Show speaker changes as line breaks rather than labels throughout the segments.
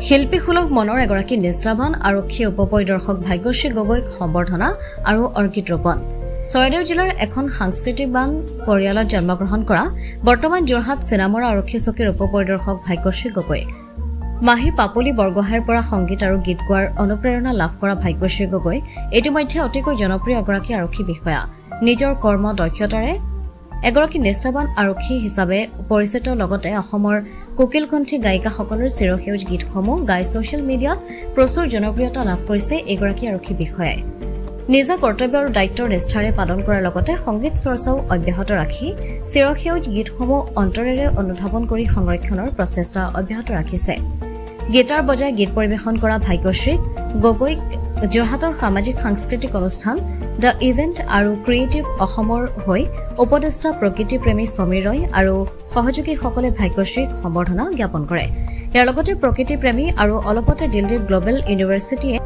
শিল্পীসুলভ মনৰ এগৰাকী নিষ্ঠাবান আৰক্ষী উপপৰিদৰ্শক ভাগ্যশ্ৰী গগৈক সম্বৰ্ধনা আৰু অৰ্কিড ৰোপণ চৰাইদেউ জিলাৰ এখন সাংস্কৃতিকবান পৰিয়ালত জন্মগ্ৰহণ কৰা বৰ্তমান যোৰহাট চিনামৰা আৰক্ষী চকীৰ উপপৰিদৰ্শক ভাগ্যশ্ৰী গগৈ মাহী পাপলি বৰগোহাঁইৰ পৰা সংগীত আৰু গীত গোৱাৰ অনুপ্ৰেৰণা লাভ কৰা ভাগ্যশ্ৰী গগৈ ইতিমধ্যে অতিকৈ জনপ্ৰিয় এগৰাকী আৰক্ষী বিষয়া নিজৰ কৰ্ম দক্ষতাৰে এগৰাকী নিষ্ঠাবান আৰক্ষী হিচাপে পৰিচিত লগতে অসমৰ কোকিলকণ্ঠী গায়িকাসকলৰ চিৰসেউজ গীতসমূহ গাই ছ'চিয়েল মিডিয়াত প্ৰচুৰ জনপ্ৰিয়তা লাভ কৰিছে এগৰাকী আৰক্ষী বিষয়াই নিজা কৰ্তব্য আৰু দায়িত্বৰ নিষ্ঠাৰে পালন কৰাৰ লগতে সংগীত চৰ্চাও অব্যাহত ৰাখি চিৰসেউজ গীতসমূহ অন্তৰেৰে অনুধাৱন কৰি সংৰক্ষণৰ প্ৰচেষ্টা অব্যাহত ৰাখিছে গীটাৰ বজাই গীত পৰিৱেশন কৰা ভাগ্যশ্ৰী গগৈক যোৰহাটৰ সামাজিক সাংস্কৃতিক অনুষ্ঠান দ্য ইভেণ্ট আৰু ক্ৰিয়েটিভ অসমৰ হৈ উপদেষ্টা প্ৰকৃতিপ্ৰেমী সমীৰ ৰয় আৰু সহযোগীসকলে ভাগ্যশ্ৰীক সম্বৰ্ধনা জ্ঞাপন কৰে ইয়াৰ লগতে প্ৰকৃতিপ্ৰেমী আৰু অলপতে দিল্লীৰ গ্লবেল ইউনিভাৰ্চিটিয়ে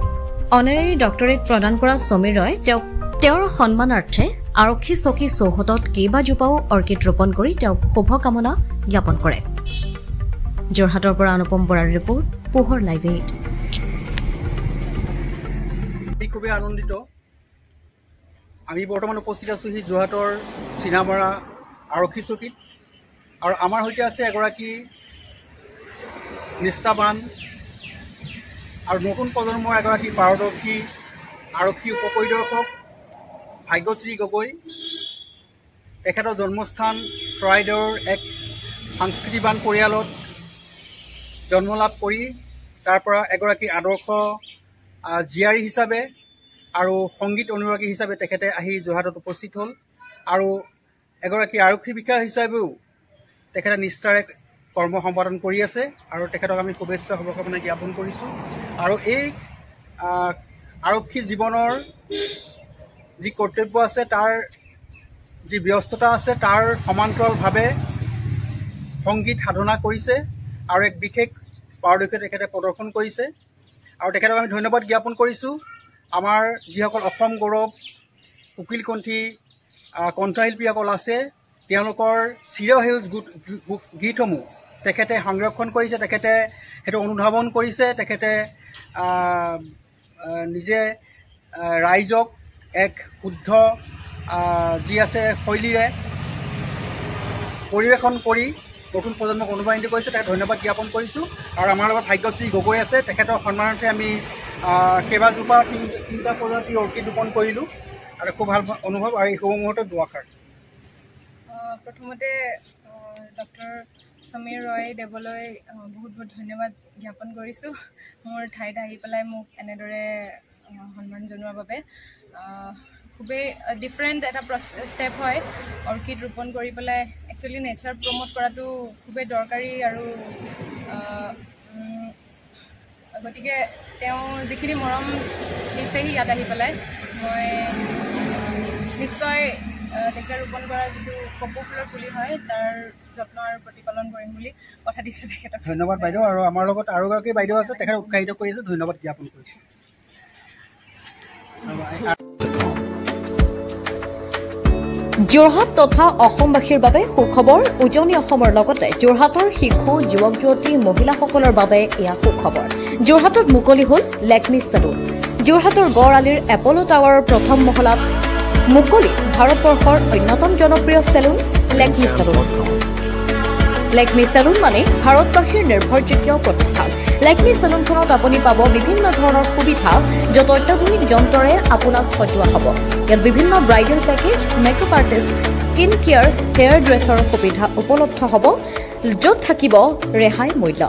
অনাৰেৰী ডক্টৰেট প্ৰদান কৰা সমীৰ ৰয় তেওঁৰ সন্মানাৰ্থে আৰক্ষী চকী চৌহদত কেইবাজোপাও অৰ্কিড ৰোপণ কৰি তেওঁক শুভকামনা জ্ঞাপন কৰে যোৰহাটৰ পৰা অনুপম বৰাৰ ৰিপৰ্ট পোহৰ লাইভ 8
খুবই আনন্দিত আমি বৰ্তমান উপস্থিত আছো হি যোৰহাটৰ চিনামৰা আৰক্ষী চকীত আৰু আমাৰ সৈতে আছে এগৰাকী নিষ্ঠাবান আৰু নতুন প্ৰজন্মৰ এগৰাকী পাৰদৰ্শী আৰক্ষী উপপৰিদৰ্শক ভাগ্যশ্ৰী গগৈ তেখেতৰ জন্মস্থান চৰাইদেউৰ এক সাংস্কৃতিবান পৰিয়ালত জন্ম লাভ কৰি তাৰ পৰা এগৰাকী আদৰ্শ জীয়াৰী হিচাপে আৰু সংগীত অনুৰাগী হিচাপে তেখেতে আহি যোৰহাটত উপস্থিত হ'ল আৰু এগৰাকী আৰক্ষী বিষয়া হিচাপেও তেখেতে নিষ্ঠাৰে কৰ্ম সম্পাদন কৰি আছে আৰু তেখেতক আমি শুভেচ্ছা শুভকামনা জ্ঞাপন কৰিছোঁ আৰু এই আৰক্ষী জীৱনৰ যি কৰ্তব্য আছে তাৰ যি ব্যস্ততা আছে তাৰ সমান্তৰালভাৱে সংগীত সাধনা কৰিছে আৰু এক বিশেষ পাৰদৰ্শিতা তেখেতে প্ৰদৰ্শন কৰিছে আৰু তেখেতক আমি ধন্যবাদ জ্ঞাপন কৰিছোঁ আমাৰ যিসকল অসম গৌৰৱ কোকিলকণ্ঠী কণ্ঠশিল্পীসকল আছে তেওঁলোকৰ চিৰসেউজ গীতসমূহ তেখেতে সংৰক্ষণ কৰিছে তেখেতে সেইটো অনুধাৱন কৰিছে তেখেতে নিজে ৰাইজক এক শুদ্ধ যি আছে শৈলীৰে পৰিৱেশন কৰি নতুন প্ৰজন্মক অনুপ্ৰাণিত কৰিছে তাক ধন্যবাদ জ্ঞাপন কৰিছোঁ আৰু আমাৰ লগত ভাগ্যশ্ৰী গগৈ আছে তেখেতৰ সন্মানাৰ্থে আমি কেইবাজোপা তিনিটা প্ৰজাতি অৰ্কিড ৰোপণ কৰিলোঁ আৰু খুব ভাল অনুভৱ আৰু এই শুভ মুহূৰ্তত দুআষাৰ
প্ৰথমতে ডক্টৰ সমীৰ ৰয় দেৱলৈ বহুত বহুত ধন্যবাদ জ্ঞাপন কৰিছোঁ মোৰ ঠাইত আহি পেলাই মোক এনেদৰে সন্মান জনোৱাৰ বাবে খুবেই ডিফাৰেণ্ট এটা ষ্টেপ হয় অৰ্কিড ৰোপণ কৰি পেলাই একচুৱেলি নেচাৰ প্ৰমোট কৰাটো খুবেই দৰকাৰী আৰু গতিকে তেওঁ যিখিনি মৰম দিছেহি ইয়াত আহি পেলাই মই নিশ্চয় তেখেতে ৰোপণ কৰা যিটো কপৌ ফুলৰ পুলি হয় তাৰ যত্ন আৰু প্ৰতিপালন কৰিম বুলি কথা দিছোঁ তেখেতক
ধন্যবাদ বাইদেউ আৰু আমাৰ লগত আৰু এগৰাকী বাইদেউ আছে তেখেতে উৎসাহিত কৰি আছে ধন্যবাদ জ্ঞাপন কৰিছোঁ
যোৰহাট তথা অসমবাসীৰ বাবে সুখবৰ উজনি অসমৰ লগতে যোৰহাটৰ শিশু যুৱক যুৱতী মহিলাসকলৰ বাবে এয়া সুখবৰ যোৰহাটত মুকলি হ'ল লেকমি চেলুন যোৰহাটৰ গড় আলিৰ এপল' টাৱাৰৰ প্ৰথম মহলাত মুকলি ভাৰতবৰ্ষৰ অন্যতম জনপ্ৰিয় salon Lakme salon Lakme salon মানে ভাৰতবাসীৰ নিৰ্ভৰযোগ্য প্ৰতিষ্ঠান লেকমি চেলুনখনত আপুনি পাব বিভিন্ন ধৰণৰ সুবিধা য'ত অত্যাধুনিক যন্ত্ৰৰে আপোনাক সজোৱা হ'ব ইয়াত বিভিন্ন bridal package makeup artist skin care hair dresser সুবিধা উপলব্ধ হ'ব য'ত থাকিব ৰেহাই মূল্য